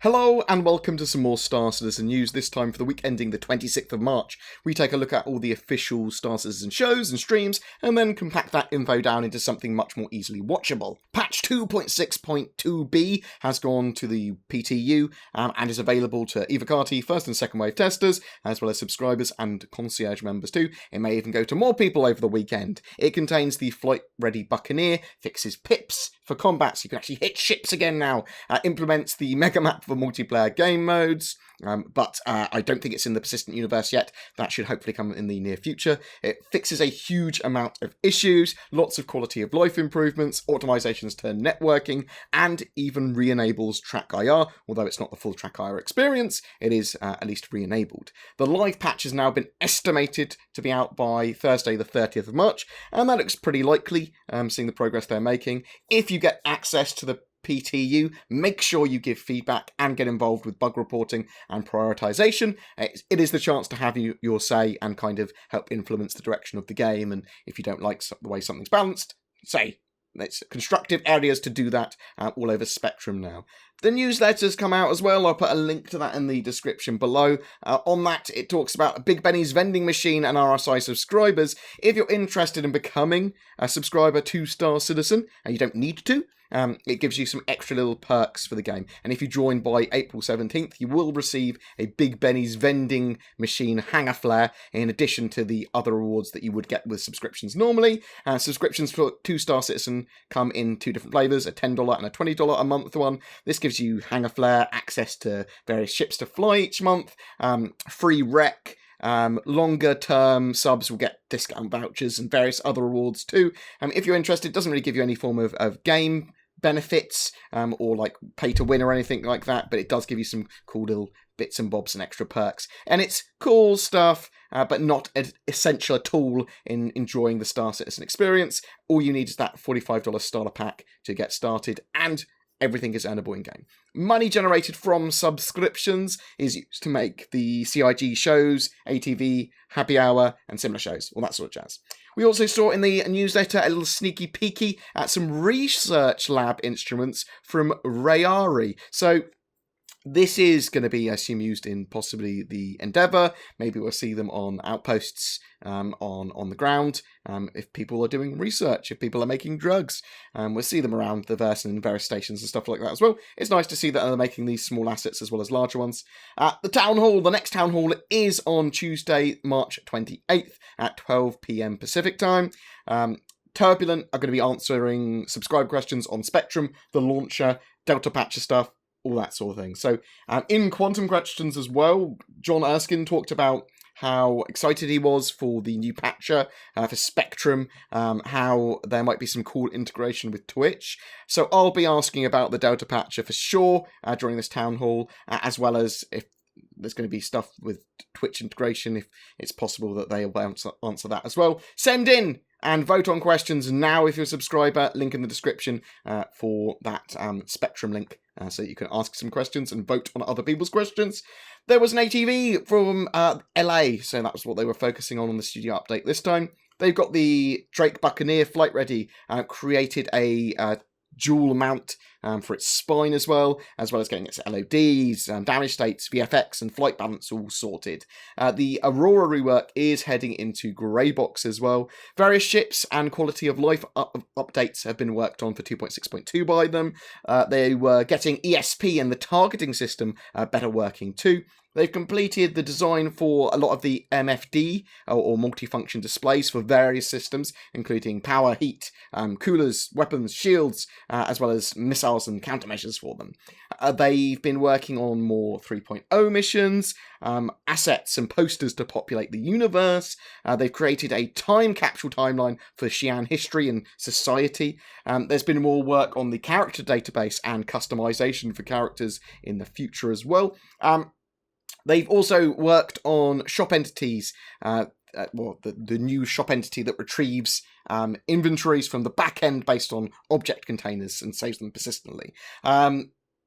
Hello and welcome to some more Star Citizen news, this time for the week ending the 26th of March. We take a look at all the official Star Citizen shows and streams, and then compact that info down into something much more easily watchable. Patch 2.6.2b has gone to the PTU and is available to Evocati first and second wave testers, as well as subscribers and concierge members too. It may even go to more people over the weekend. It contains the Flight Ready Buccaneer, fixes pips for combat so you can actually hit ships again now, implements the mega map for multiplayer game modes, but I don't think it's in the persistent universe yet. That should hopefully come in the near future. It fixes a huge amount of issues, lots of quality of life improvements, optimizations to networking, and even re-enables track IR. Although it's not the full track IR experience, it is at least re-enabled. The live patch has now been estimated to be out by Thursday the 30th of March, and that looks pretty likely, seeing the progress they're making. If you get access to the PTU, make sure you give feedback and get involved with bug reporting and prioritization. It is the chance to have your say and kind of help influence the direction of the game, and if you don't like the way something's balanced, say. It's constructive areas to do that all over Spectrum now. The newsletters come out as well. I'll put a link to that in the description below. On that, it talks about Big Benny's vending machine and RSI subscribers. If you're interested in becoming a subscriber to Star Citizen, and you don't need to, it gives you some extra little perks for the game. And if you join by April 17th, you will receive a Big Benny's vending machine hanger flare, in addition to the other rewards that you would get with subscriptions normally. Subscriptions for 2 Star Citizen come in 2 different flavours, a $10 and a $20 a month one. This gives you hanger flare, access to various ships to fly each month, free rec. Longer term subs will get discount vouchers and various other rewards too. If you're interested, it doesn't really give you any form of game benefits or like pay to win or anything like that, but it does give you some cool little bits and bobs and extra perks. And it's cool stuff, but not essential at all in enjoying the Star Citizen experience. All you need is that $45 starter pack to get started, and everything is earnable in-game. Money generated from subscriptions is used to make the CIG shows, ATV, Happy Hour, and similar shows, all that sort of jazz. We also saw in the newsletter a little sneaky peeky at some research lab instruments from Rayari. So this is going to be, I assume, used in possibly the Endeavour. Maybe we'll see them on outposts on the ground. If people are doing research, if people are making drugs, we'll see them around the verse and various stations and stuff like that as well. It's nice to see that they're making these small assets as well as larger ones. The Town Hall, the next Town Hall is on Tuesday, March 28th at 12 PM Pacific time. Turbulent are going to be answering subscribe questions on Spectrum, the launcher, Delta Patcher stuff, all that sort of thing. So in Quantum Questions as well, John Erskine talked about how excited he was for the new patcher for Spectrum, how there might be some cool integration with Twitch. So I'll be asking about the Delta patcher for sure during this town hall, as well as if there's going to be stuff with Twitch integration, if it's possible that they'll answer that as well. Send in and vote on questions now if you're a subscriber. Link in the description for that Spectrum link, so you can ask some questions and vote on other people's questions. There was an ATV from LA, so that was what they were focusing on the studio update this time. They've got the Drake Buccaneer Flight Ready, created a dual mount for its spine as well as getting its LODs, damage states, VFX, and flight balance all sorted. The Aurora Rework is heading into grey box as well. Various ships and quality of life updates have been worked on for 2.6.2 by them. They were getting ESP and the targeting system better working too. They've completed the design for a lot of the MFD, or multifunction displays for various systems, including power, heat, coolers, weapons, shields, as well as missiles and countermeasures for them. They've been working on more 3.0 missions, assets and posters to populate the universe. They've created a time capsule timeline for Xi'an history and society. There's been more work on the character database and customization for characters in the future as well. They've also worked on shop entities, the new shop entity that retrieves inventories from the back end based on object containers and saves them persistently.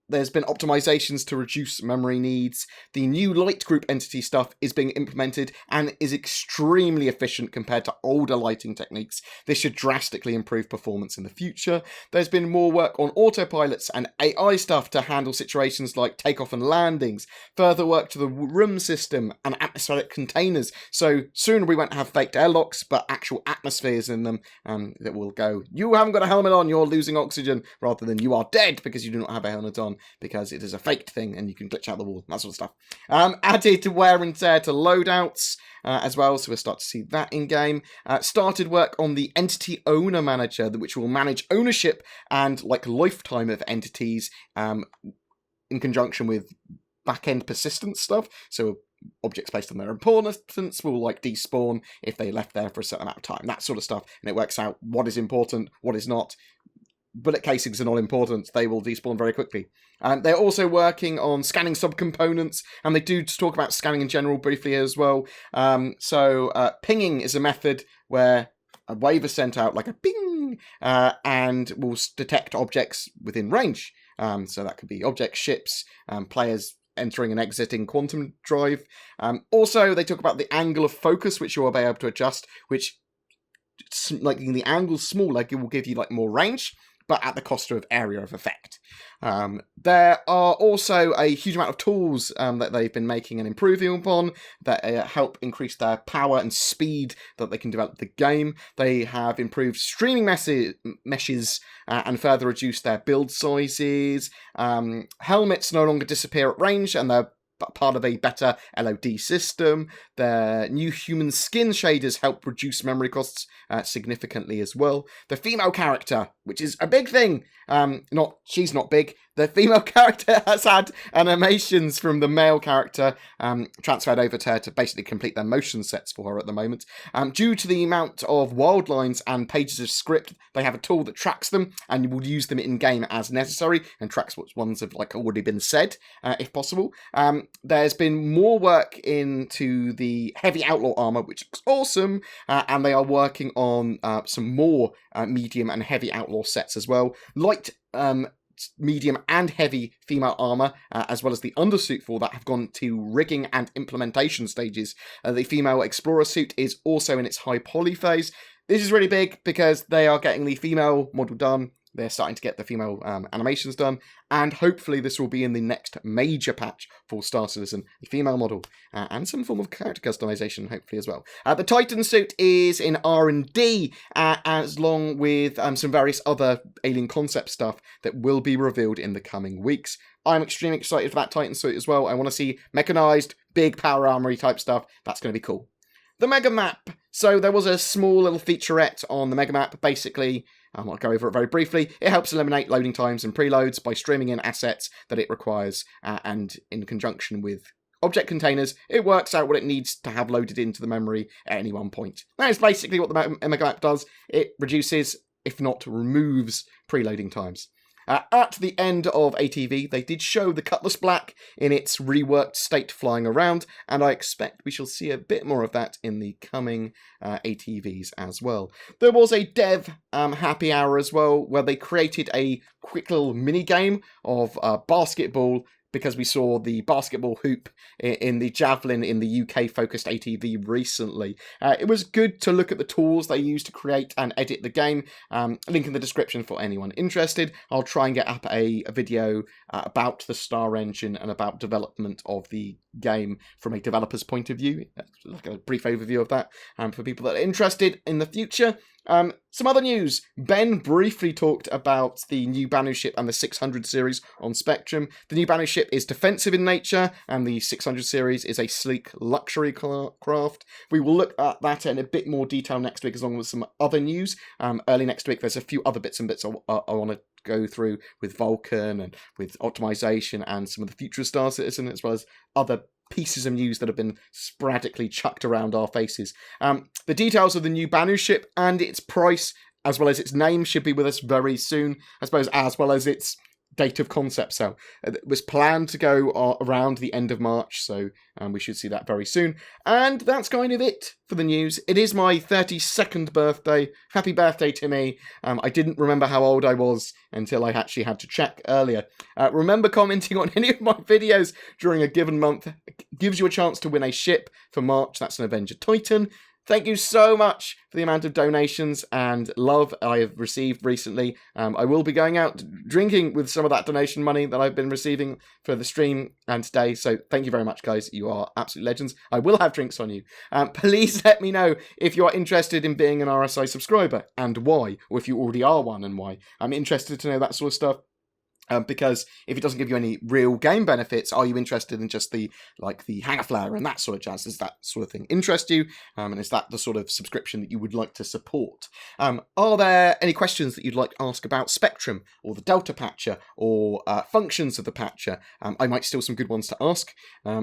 There's been optimizations to reduce memory needs. The new light group entity stuff is being implemented and is extremely efficient compared to older lighting techniques. This should drastically improve performance in the future. There's been more work on autopilots and AI stuff to handle situations like takeoff and landings. Further work to the room system and atmospheric containers. So soon we won't have faked airlocks, but actual atmospheres in them that will go, you haven't got a helmet on, you're losing oxygen, rather than you are dead because you do not have a helmet on, because it is a faked thing and you can glitch out the wall, that sort of stuff. Added wear and tear to loadouts as well, so we'll start to see that in game. Started work on the entity owner manager, which will manage ownership and like lifetime of entities in conjunction with back-end persistence stuff. So objects based on their importance will like despawn if they left there for a certain amount of time, that sort of stuff, and it works out what is important, what is not. Bullet casings are not important, they will despawn very quickly. They're also working on scanning subcomponents, and they do talk about scanning in general briefly as well. Pinging is a method where a wave is sent out like a ping, and will detect objects within range. So that could be objects, ships, players entering and exiting quantum drive. Also, they talk about the angle of focus, which you will be able to adjust, which, like, the angle smaller, it will give you like more range, but at the cost of area of effect. There are also a huge amount of tools that they've been making and improving upon that help increase their power and speed that they can develop the game. They have improved streaming meshes and further reduced their build sizes. Helmets no longer disappear at range, and they're part of a better LOD system. Their new human skin shaders help reduce memory costs significantly as well. The female character, which is a big thing, she's not big, the female character has had animations from the male character transferred over to her to basically complete their motion sets for her at the moment. Due to the amount of wild lines and pages of script, they have a tool that tracks them, and you will use them in-game as necessary, and tracks what ones have like already been said, if possible. There's been more work into the heavy outlaw armor, which is awesome, and they are working on some more medium and heavy outlaw sets as well. Light, medium and heavy female armor, as well as the undersuit for that, have gone to rigging and implementation stages. The female explorer suit is also in its high poly phase. This is really big because they are getting the female model done. They're starting to get the female animations done, and hopefully this will be in the next major patch for Star Citizen, the female model, and some form of character customization, hopefully, as well. The Titan suit is in R&D, as long with some various other alien concept stuff that will be revealed in the coming weeks. I'm extremely excited for that Titan suit as well. I want to see mechanized, big power armory type stuff. That's going to be cool. The Mega Map. So there was a small little featurette on the Mega Map. Basically, I'll go over it very briefly. It helps eliminate loading times and preloads by streaming in assets that it requires, and in conjunction with object containers, it works out what it needs to have loaded into the memory at any one point. That is basically what the Mega Map does. It reduces, if not removes, preloading times. At the end of ATV, they did show the Cutlass Black in its reworked state flying around, and I expect we shall see a bit more of that in the coming ATVs as well. There was a dev happy hour as well, where they created a quick little mini-game of basketball, because we saw the basketball hoop in the Javelin in the UK-focused ATV recently. It was good to look at the tools they used to create and edit the game. Link in the description for anyone interested. I'll try and get up a video about the Star Engine and about development of the game from a developer's point of view. Like a brief overview of that for people that are interested in the future. Some other news. Ben briefly talked about the new Banu ship and the 600 series on Spectrum. The new Banu ship is defensive in nature, and the 600 series is a sleek luxury craft. We will look at that in a bit more detail next week, along with some other news. Early next week, there's a few other bits I want to go through with Vulcan and with optimization and some of the future of Star Citizen, as well as other pieces of news that have been sporadically chucked around our faces. The details of the new Banu ship and its price, as well as its name, should be with us very soon, I suppose, as well as its date of concept sale. It was planned to go around the end of March, so we should see that very soon. And that's kind of it for the news. It is my 32nd birthday. Happy birthday to me. I didn't remember how old I was until I actually had to check earlier. Remember commenting on any of my videos during a given month. It gives you a chance to win a ship for March. That's an Avenger Titan. Thank you so much for the amount of donations and love I have received recently. I will be going out drinking with some of that donation money that I've been receiving for the stream and today. So thank you very much, guys. You are absolute legends. I will have drinks on you. Please let me know if you are interested in being an RSI subscriber and why, or if you already are one and why. I'm interested to know that sort of stuff. Because if it doesn't give you any real game benefits, are you interested in just the hanger flare and that sort of jazz? Does that sort of thing interest you? And is that the sort of subscription that you would like to support? Are there any questions that you'd like to ask about Spectrum or the Delta Patcher or functions of the Patcher? I might steal some good ones to ask.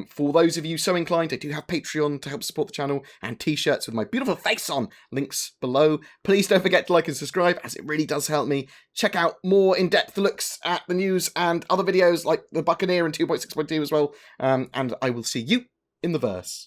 For those of you so inclined, I do have Patreon to help support the channel and t-shirts with my beautiful face on. Links below. Please don't forget to like and subscribe, as it really does help me. Check out more in-depth looks at the news and other videos like the Buccaneer and 2.6.2 as well. And I will see you in the verse.